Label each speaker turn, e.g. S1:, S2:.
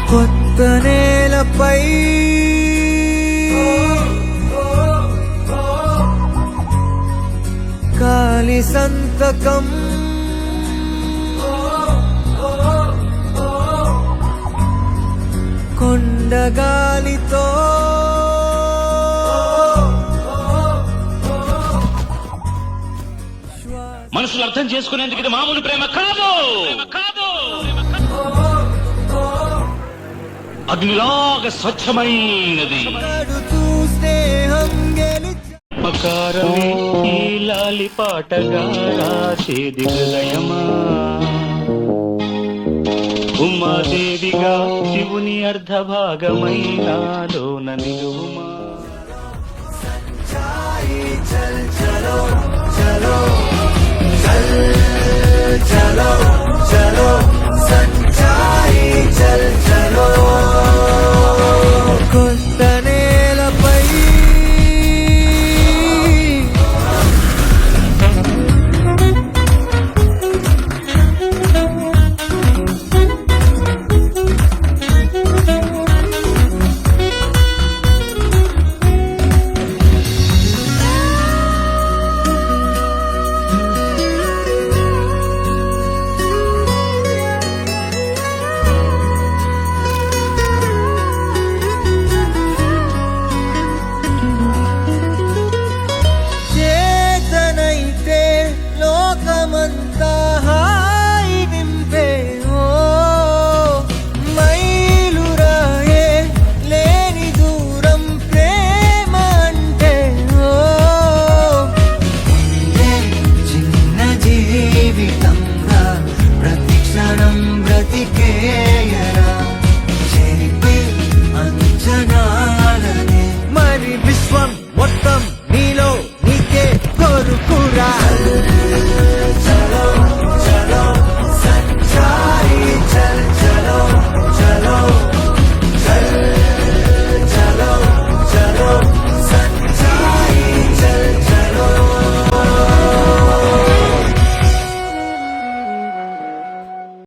S1: కొత్త నేలపై కాలి సంతకం కొండగాలితో
S2: మనసులు అర్థం చేసుకునేందుకు ఇది మామూలు ప్రేమ కాదు. అగ్నిలాగా స్వచ్ఛమైనది. మకారమే ఈ లాలి పాటగా రాసేది హృదయమా, ఉమాదేవిగా శివుని అర్ధభాగమైనాలోన నిలువుమా.
S1: చలో చలో చలో